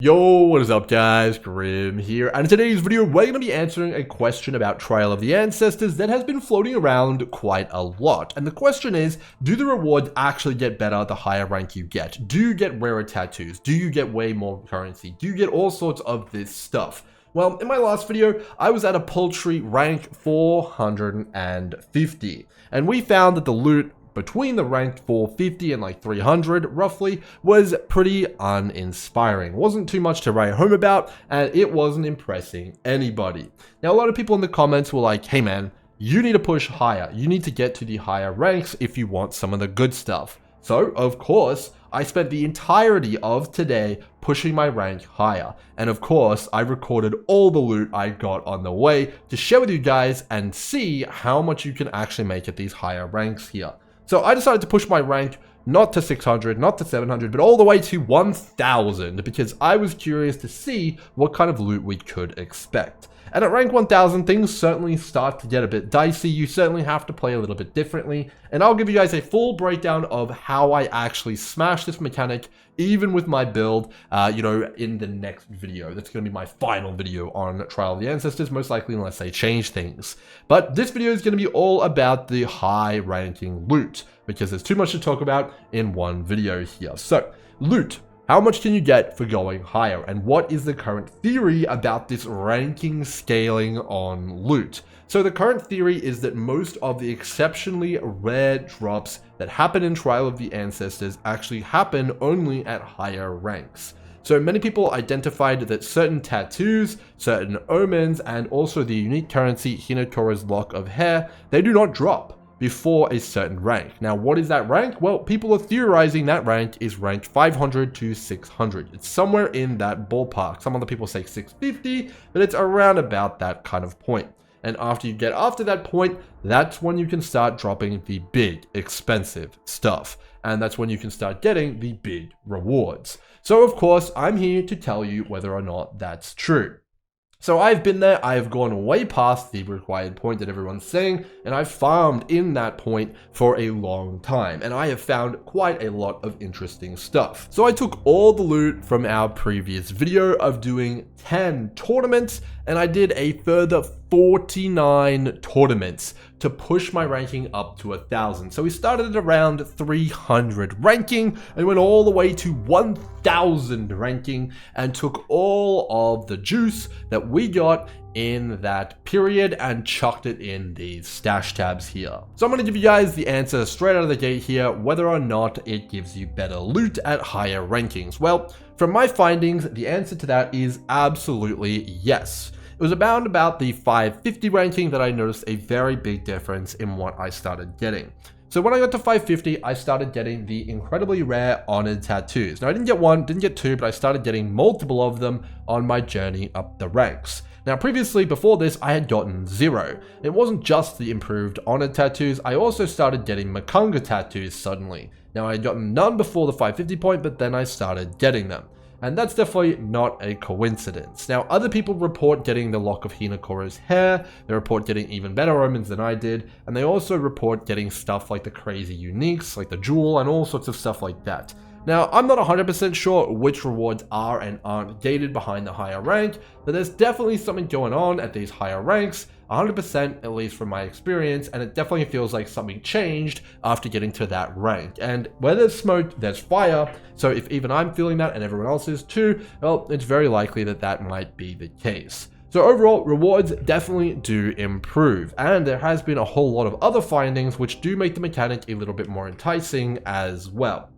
Yo, what is up guys, Grim here, and in today's video we're going to be answering a question about Trial of the Ancestors that has been floating around quite a lot. And the question is, do the rewards actually get better the higher rank you get? Do you get rarer tattoos? Do you get way more currency? Do you get all sorts of this stuff? Well, in my last video, I was at a paltry rank 450, and we found that the loot between the ranked 450 and like 300 roughly was pretty uninspiring. Wasn't too much to write home about, and it wasn't impressing anybody. Now, a lot of people in the comments were like, hey man, you need to push higher. You need to get to the higher ranks if you want some of the good stuff. So, of course, I spent the entirety of today pushing my rank higher. And of course, I recorded all the loot I got on the way to share with you guys and see how much you can actually make at these higher ranks here. So I decided to push my rank not to 600, not to 700, but all the way to 1000 because I was curious to see what kind of loot we could expect. And at rank 1000, things certainly start to get a bit dicey. You certainly have to play a little bit differently. And I'll give you guys a full breakdown of how I actually smash this mechanic, even with my build, in the next video. That's going to be my final video on Trial of the Ancestors, most likely unless they change things. But this video is going to be all about the high ranking loot, because there's too much to talk about in one video here. So, loot. How much can you get for going higher? And what is the current theory about this ranking scaling on loot? So the current theory is that most of the exceptionally rare drops that happen in Trial of the Ancestors actually happen only at higher ranks. So many people identified that certain tattoos, certain omens, and also the unique currency Hinakora's lock of hair, they do not drop before a certain rank. Now, what is that rank? Well, people are theorizing that rank is ranked 500 to 600. It's somewhere in that ballpark. Some other people say 650, but it's around about that kind of point. And after you get after that point, that's when you can start dropping the big, expensive stuff. And that's when you can start getting the big rewards. So, of course, I'm here to tell you whether or not that's true. So I've been there, I have gone way past the required point that everyone's saying, and I've farmed in that point for a long time, and I have found quite a lot of interesting stuff. So I took all the loot from our previous video of doing 10 tournaments, and I did a further 49 tournaments to push my ranking up to 1000. So we started at around 300 ranking and went all the way to 1000 ranking and took all of the juice that we got in that period and chucked it in these stash tabs here. So I'm going to give you guys the answer straight out of the gate here, whether or not it gives you better loot at higher rankings. Well, from my findings, the answer to that is absolutely yes. It was about the 550 ranking that I noticed a very big difference in what I started getting. So when I got to 550, I started getting the incredibly rare honored tattoos. Now I didn't get one, didn't get two, but I started getting multiple of them on my journey up the ranks. Now previously, before this, I had gotten 0. It wasn't just the improved honored tattoos, I also started getting Makunga tattoos suddenly. Now I had gotten none before the 550 point, but then I started getting them. And that's definitely not a coincidence. Now, other people report getting the lock of Hinakora's hair, they report getting even better omens than I did, and they also report getting stuff like the crazy uniques, like the jewel, and all sorts of stuff like that. Now, I'm not 100% sure which rewards are and aren't gated behind the higher rank, but there's definitely something going on at these higher ranks, 100% at least from my experience, and it definitely feels like something changed after getting to that rank. And where there's smoke, there's fire, so if even I'm feeling that and everyone else is too, well, it's very likely that that might be the case. So overall, rewards definitely do improve, and there has been a whole lot of other findings which do make the mechanic a little bit more enticing as well.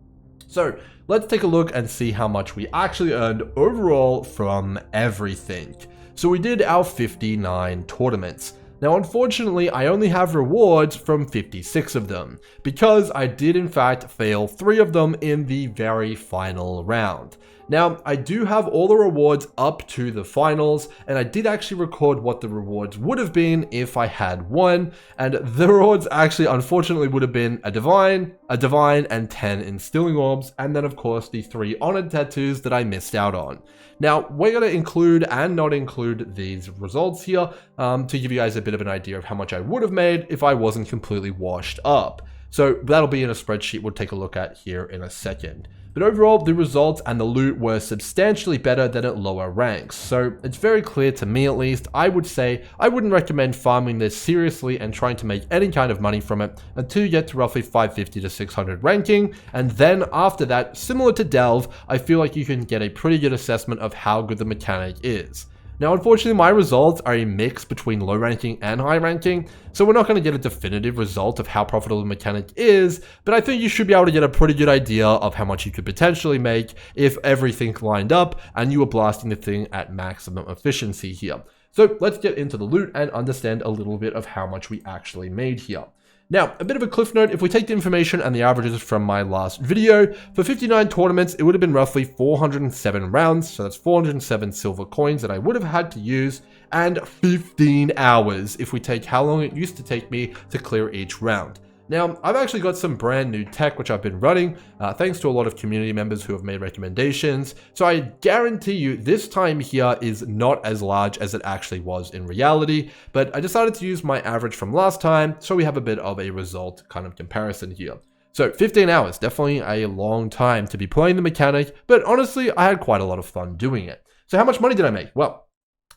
So let's take a look and see how much we actually earned overall from everything. So we did our 59 tournaments. Now unfortunately, I only have rewards from 56 of them, because I did in fact fail 3 of them in the very final round. Now, I do have all the rewards up to the finals, and I did actually record what the rewards would have been if I had won, and the rewards actually unfortunately would have been a divine, and 10 instilling orbs, and then of course the 3 honored tattoos that I missed out on. Now, we're going to include and not include these results here to give you guys a bit of an idea of how much I would have made if I wasn't completely washed up. So that'll be in a spreadsheet we'll take a look at here in a second. but overall the results and the loot were substantially better than at lower ranks. So it's very clear to me, at least, I would say I wouldn't recommend farming this seriously and trying to make any kind of money from it until you get to roughly 550 to 600 ranking, and then after that, similar to Delve, I feel like you can get a pretty good assessment of how good the mechanic is. Now, unfortunately, my results are a mix between low ranking and high ranking, so we're not going to get a definitive result of how profitable the mechanic is, but I think you should be able to get a pretty good idea of how much you could potentially make if everything lined up and you were blasting the thing at maximum efficiency here. So let's get into the loot and understand a little bit of how much we actually made here. Now, a bit of a cliff note, if we take the information and the averages from my last video, for 59 tournaments, it would have been roughly 407 rounds, so that's 407 silver coins that I would have had to use, and 15 hours if we take how long it used to take me to clear each round. Now, I've actually got some brand new tech which I've been running, thanks to a lot of community members who have made recommendations, so I guarantee you this time here is not as large as it actually was in reality, but I decided to use my average from last time, so we have a bit of a result kind of comparison here. So 15 hours, definitely a long time to be playing the mechanic, but honestly, I had quite a lot of fun doing it. So how much money did I make? Well,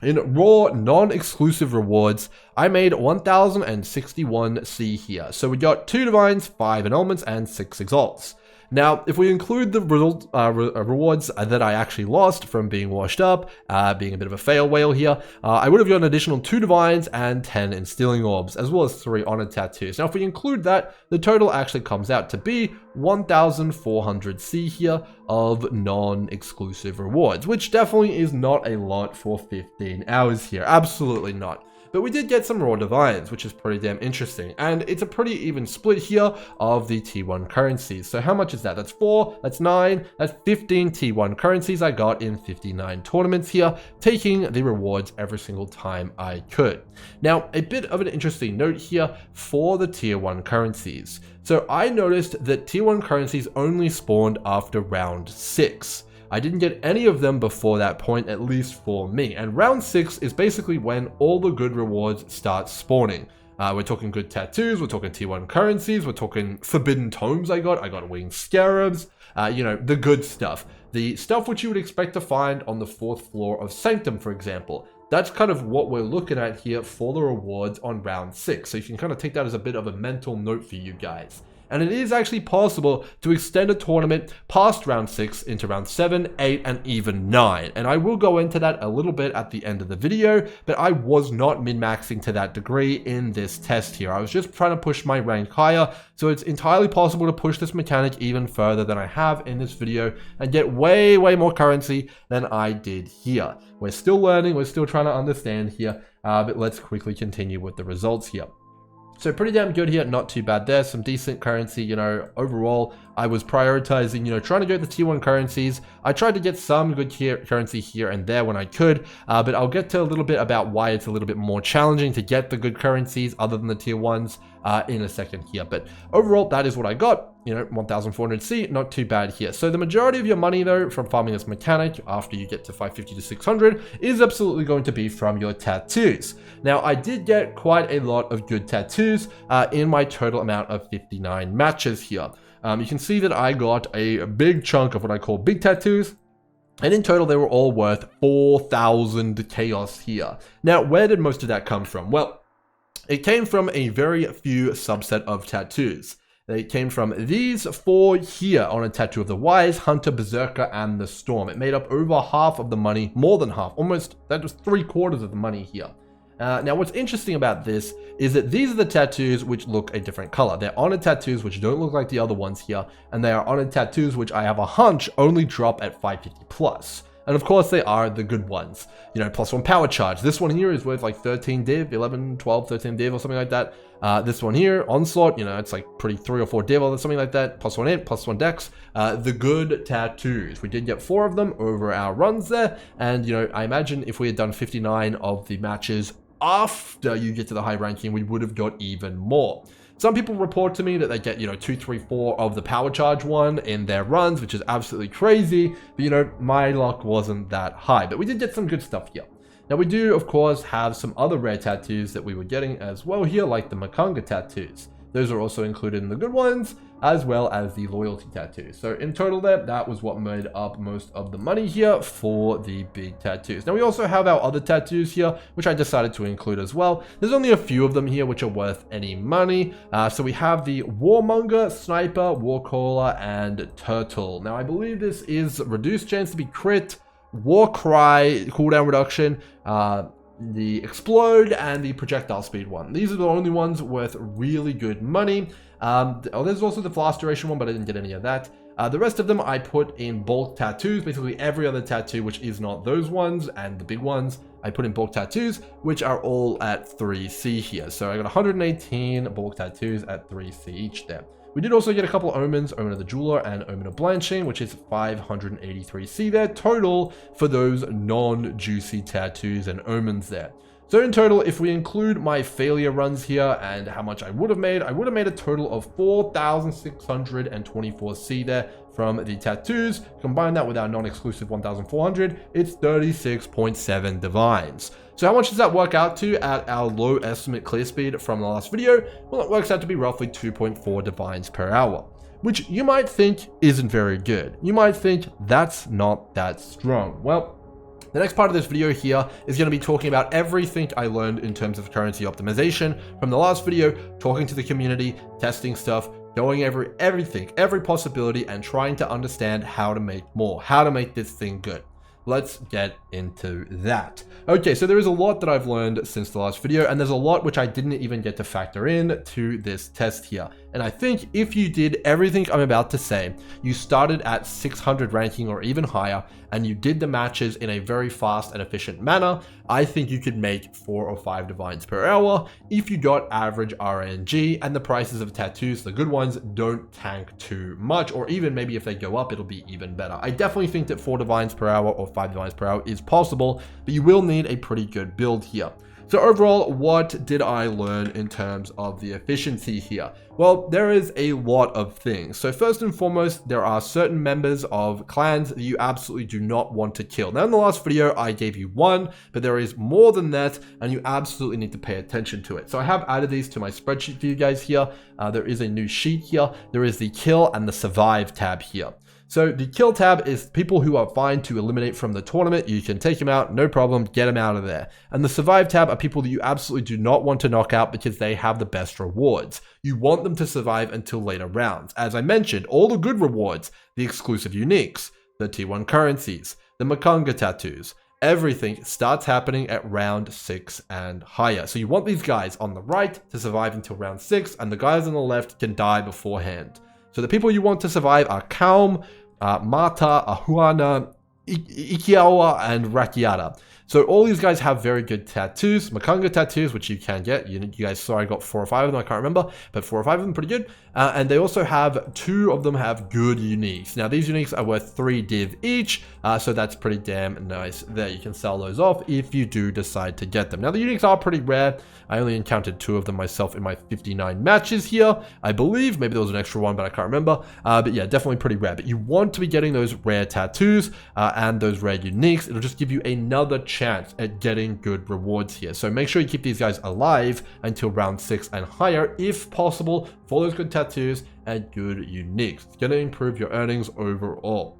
in raw, non-exclusive rewards, I made 1061 C here. So we got 2 divines, 5 annulments, and 6 exalts. Now, if we include the rewards that I actually lost from being washed up, being a bit of a fail whale here, I would have got an additional 2 divines and 10 instilling orbs, as well as 3 honor tattoos. Now, if we include that, the total actually comes out to be 1400 C here of non-exclusive rewards, which definitely is not a lot for 15 hours here. Absolutely not. But we did get some raw divines, which is pretty damn interesting. And it's a pretty even split here of the T1 currencies. So how much is that? That's 4, that's 9, that's 15 T1 currencies I got in 59 tournaments here, taking the rewards every single time I could. Now, a bit of an interesting note here for the Tier 1 currencies. So I noticed that Tier 1 currencies only spawned after round 6. I didn't get any of them before that point, at least for me. And round 6 is basically when all the good rewards start spawning. We're talking good tattoos, we're talking T1 currencies, we're talking forbidden tomes I got winged scarabs, you know, the good stuff. The stuff which you would expect to find on the 4th floor of Sanctum, for example. That's kind of what we're looking at here for the rewards on round 6. So you can kind of take that as a bit of a mental note for you guys. And it is actually possible to extend a tournament past round 6 into round 7, 8, and even 9. And I will go into that a little bit at the end of the video, but I was not min-maxing to that degree in this test here. I was just trying to push my rank higher, so it's entirely possible to push this mechanic even further than I have in this video and get way more currency than I did here. We're still learning, we're still trying to understand here, but let's quickly continue with the results here. So pretty damn good here, not too bad there, some decent currency, you know, overall, I was prioritizing, you know, trying to get the T1 currencies. I tried to get some good currency here and there when I could, but I'll get to a little bit about why it's a little bit more challenging to get the good currencies other than the Tier 1s in a second here. But overall, that is what I got. You know, 1400 C, not too bad here. So the majority of your money though from farming this mechanic after you get to 550 to 600 is absolutely going to be from your tattoos. Now I did get quite a lot of good tattoos in my total amount of 59 matches here. You can see that I got a big chunk of what I call big tattoos. And in total, they were all worth 4,000 chaos here. Now, where did most of that come from? Well, it came from a very few subset of tattoos. They came from these 4 here on a tattoo of the Wise, Hunter, Berserker, and the Storm. It made up over half of the money, more than half, almost, that was 3/4 of the money here. Now, what's interesting about this is that these are the tattoos which look a different color. They're honor tattoos which don't look like the other ones here, and they are honor tattoos which I have a hunch only drop at 550 plus. And of course they are the good ones. You know, +1 power charge. This one here is worth like 13 div, 11, 12, 13 div or something like that. This one here, onslaught, you know, it's like pretty 3 or 4 div or something like that. +1 int, +1 dex. The good tattoos. We did get 4 of them over our runs there. And, you know, I imagine if we had done 59 of the matches after you get to the high ranking, we would have got even more. Some people report to me that they get, you know, 2, 3, 4 of the power charge one in their runs, which is absolutely crazy. But, you know, my luck wasn't that high. But we did get some good stuff here. Now, we do, of course, have some other rare tattoos that we were getting as well here, like the Makanga tattoos. Those are also included in the good ones, as well as the loyalty tattoos. So in total there, that was what made up most of the money here for the big tattoos. Now we also have our other tattoos here, which I decided to include as well. There's only a few of them here which are worth any money. So we have the Warmonger, Sniper, Warcaller, and Turtle. Now I believe this is reduced chance to be crit, War Cry, cooldown reduction, the Explode, and the Projectile Speed one. These are the only ones worth really good money. There's also the Blast Duration one, but I didn't get any of that. The rest of them I put in bulk tattoos. Basically every other tattoo which is not those ones and the big ones I put in bulk tattoos, which are all at 3C here. So I got 118 bulk tattoos at 3C each there. We did also get a couple of omens, Omen of the Jeweler and Omen of Blanching, which is 583C there total for those non-juicy tattoos and omens there. So in total, if we include my failure runs here and how much I would have made a total of 4,624C there from the tattoos. Combine that with our non-exclusive 1,400, it's 36.7 divines. So how much does that work out to at our low estimate clear speed from the last video? Well, it works out to be roughly 2.4 divines per hour, which you might think isn't very good. You might think that's not that strong. Well, the next part of this video here is going to be talking about everything I learned in terms of currency optimization from the last video, talking to the community, testing stuff, going over everything, every possibility, and trying to understand how to make more, how to make this thing good. Let's get into that. Okay, so there is a lot that I've learned since the last video, and there's a lot which I didn't even get to factor in to this test here. And I think if you did everything I'm about to say, you started at 600 ranking or even higher, and you did the matches in a very fast and efficient manner, I think you could make 4 or 5 divines per hour if you got average RNG and the prices of tattoos, the good ones, don't tank too much, or even maybe if they go up, it'll be even better. I definitely think that 4 divines per hour or 5 divines per hour is possible, but you will need a pretty good build here. So overall, what did I learn in terms of the efficiency here? Well, there is a lot of things. So first and foremost, there are certain members of clans that you absolutely do not want to kill. Now in the last video, I gave you one, but there is more than that, and you absolutely need to pay attention to it. So I have added these to my spreadsheet for you guys here. There is a new sheet here. There is the kill and the survive tab here. So the kill tab is people who are fine to eliminate from the tournament. You can take them out, no problem, get them out of there. And the survive tab are people that you absolutely do not want to knock out because they have the best rewards. You want them to survive until later rounds. As I mentioned, all the good rewards, the exclusive uniques, the T1 currencies, the Makanga tattoos, everything starts happening at round 6 and higher. So you want these guys on the right to survive until round 6, and the guys on the left can die beforehand. So the people you want to survive are Kaum, Mata, Ahuana, Ikiawa, and Rakiata. So all these guys have very good tattoos, Makanga tattoos, which you can get. You guys saw I got 4 or 5 of them, I can't remember, but 4 or 5 of them pretty good. And they also have 2 of them have good uniques. Now these uniques are worth 3 div each, so that's pretty damn nice there. You can sell those off if you do decide to get them. Now the uniques are pretty rare. I only encountered 2 of them myself in my 59 matches here, I believe. Maybe there was an extra one, but I can't remember. But yeah, definitely pretty rare. But you want to be getting those rare tattoos and those rare uniques. It'll just give you another chance at getting good rewards here. So make sure you keep these guys alive until round 6 and higher, if possible, for those good tattoos and good uniques. It's going to improve your earnings overall.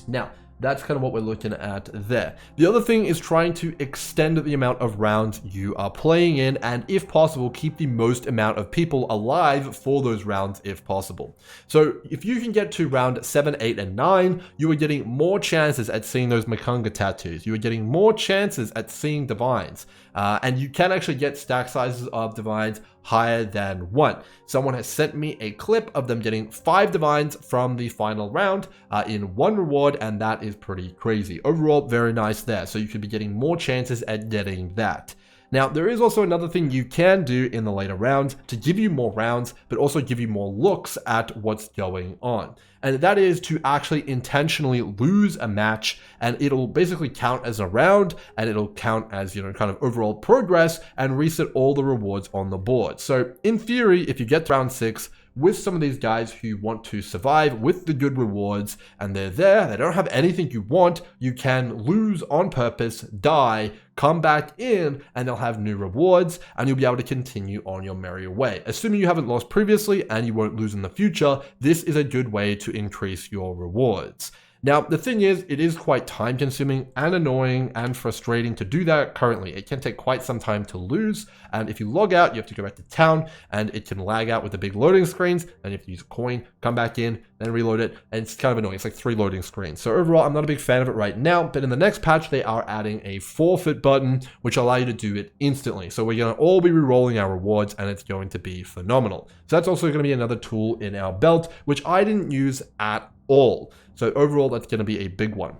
Now, that's kind of what we're looking at there. The other thing is trying to extend the amount of rounds you are playing in, and if possible, keep the most amount of people alive for those rounds if possible. So if you can get to round 7, 8, and 9, you are getting more chances at seeing those Makanga tattoos. You are getting more chances at seeing divines. And you can actually get stack sizes of divines higher than 1. Someone has sent me a clip of them getting 5 divines from the final round in 1 reward, and that is pretty crazy. Overall, very nice there. So you could be getting more chances at getting that. Now, there is also another thing you can do in the later rounds to give you more rounds, but also give you more looks at what's going on. And that is to actually intentionally lose a match, and it'll basically count as a round, and it'll count as, you know, kind of overall progress and reset all the rewards on the board. So in theory, if you get to round 6 with some of these guys who want to survive with the good rewards, and they're there, they don't have anything you want, you can lose on purpose, die, come back in, and they'll have new rewards, and you'll be able to continue on your merry way. Assuming you haven't lost previously and you won't lose in the future, this is a good way to increase your rewards. Now, the thing is, it is quite time consuming and annoying and frustrating to do that currently. It can take quite some time to lose, and if you log out, you have to go back to town, and it can lag out with the big loading screens, and you have to use a coin, come back in, then reload it, and it's kind of annoying. It's like 3 loading screens. So overall, I'm not a big fan of it right now, but in the next patch, they are adding a forfeit button, which will allow you to do it instantly. So we're going to all be re-rolling our rewards, and it's going to be phenomenal. So that's also going to be another tool in our belt, which I didn't use at all. So overall, that's going to be a big one.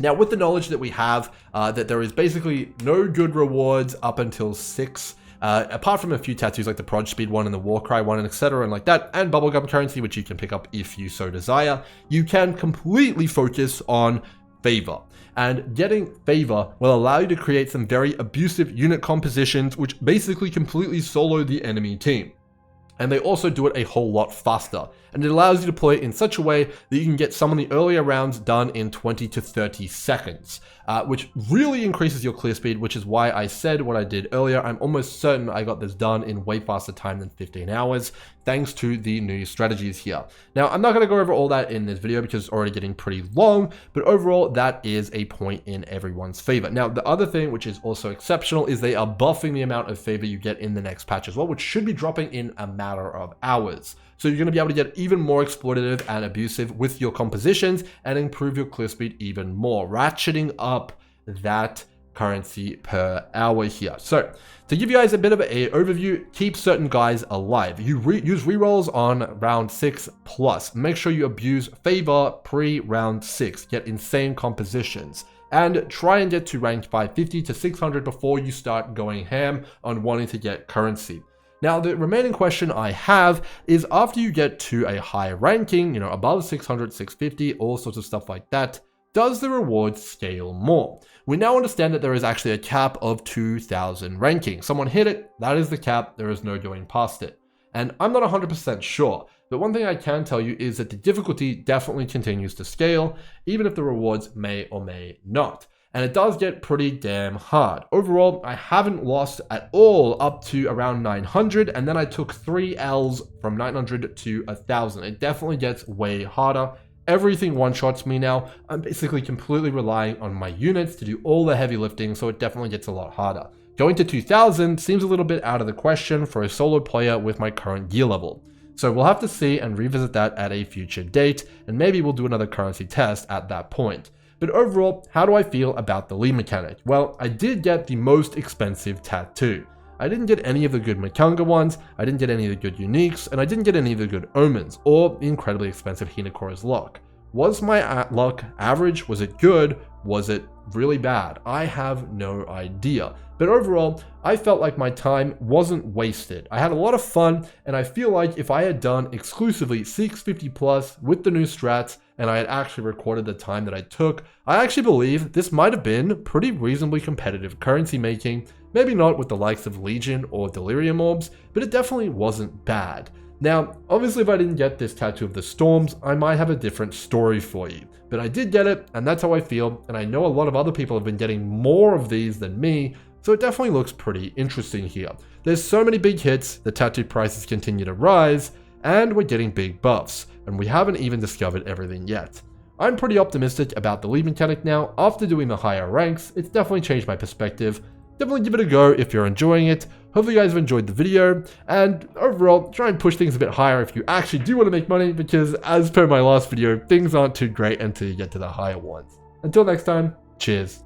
Now, with the knowledge that we have, that there is basically no good rewards up until 6, apart from a few tattoos like the Prod Speed one and the Warcry one and etc. and like that, and Bubblegum Currency, which you can pick up if you so desire, you can completely focus on Favor. And getting Favor will allow you to create some very abusive unit compositions, which basically completely solo the enemy team. And they also do it a whole lot faster. And it allows you to play in such a way that you can get some of the earlier rounds done in 20 to 30 seconds, which really increases your clear speed, which is why I said what I did earlier. I'm almost certain I got this done in way faster time than 15 hours, thanks to the new strategies here. Now, I'm not going to go over all that in this video because it's already getting pretty long, but overall, that is a point in everyone's favor. Now, the other thing, which is also exceptional, is they are buffing the amount of favor you get in the next patch as well, which should be dropping in a matter of hours. So you're going to be able to get even more exploitative and abusive with your compositions and improve your clear speed even more, ratcheting up that currency per hour here. So to give you guys a bit of an overview, keep certain guys alive. You use rerolls on round 6 plus. Make sure you abuse Favor pre-round 6. Get insane compositions. And try and get to rank 550 to 600 before you start going ham on wanting to get currency. Now, the remaining question I have is after you get to a high ranking, you know, above 600, 650, all sorts of stuff like that, does the reward scale more? We now understand that there is actually a cap of 2,000 ranking. Someone hit it, that is the cap, there is no going past it. And I'm not 100% sure, but one thing I can tell you is that the difficulty definitely continues to scale, even if the rewards may or may not. And it does get pretty damn hard. Overall, I haven't lost at all up to around 900, and then I took 3 L's from 900 to 1,000. It definitely gets way harder. Everything one-shots me now. I'm basically completely relying on my units to do all the heavy lifting, so it definitely gets a lot harder. Going to 2,000 seems a little bit out of the question for a solo player with my current gear level. So we'll have to see and revisit that at a future date, and maybe we'll do another currency test at that point. But overall, how do I feel about the lead mechanic? Well, I did get the most expensive tattoo. I didn't get any of the good Makanga ones, I didn't get any of the good uniques, and I didn't get any of the good omens, or the incredibly expensive Hinakora's lock. Was my luck average? Was it good? Was it really bad? I have no idea. But overall, I felt like my time wasn't wasted. I had a lot of fun, and I feel like if I had done exclusively 650 plus with the new strats, and I had actually recorded the time that I took, I actually believe this might have been pretty reasonably competitive currency making. Maybe not with the likes of Legion or Delirium Orbs, but it definitely wasn't bad. Now, obviously if I didn't get this Tattoo of the Storms, I might have a different story for you. But I did get it, and that's how I feel, and I know a lot of other people have been getting more of these than me, so it definitely looks pretty interesting here. There's so many big hits, the tattoo prices continue to rise, and we're getting big buffs, and we haven't even discovered everything yet. I'm pretty optimistic about the lead mechanic now. After doing the higher ranks, it's definitely changed my perspective. Definitely give it a go if you're enjoying it. Hopefully you guys have enjoyed the video, and overall, try and push things a bit higher if you actually do want to make money, because as per my last video, things aren't too great until you get to the higher ones. Until next time, cheers.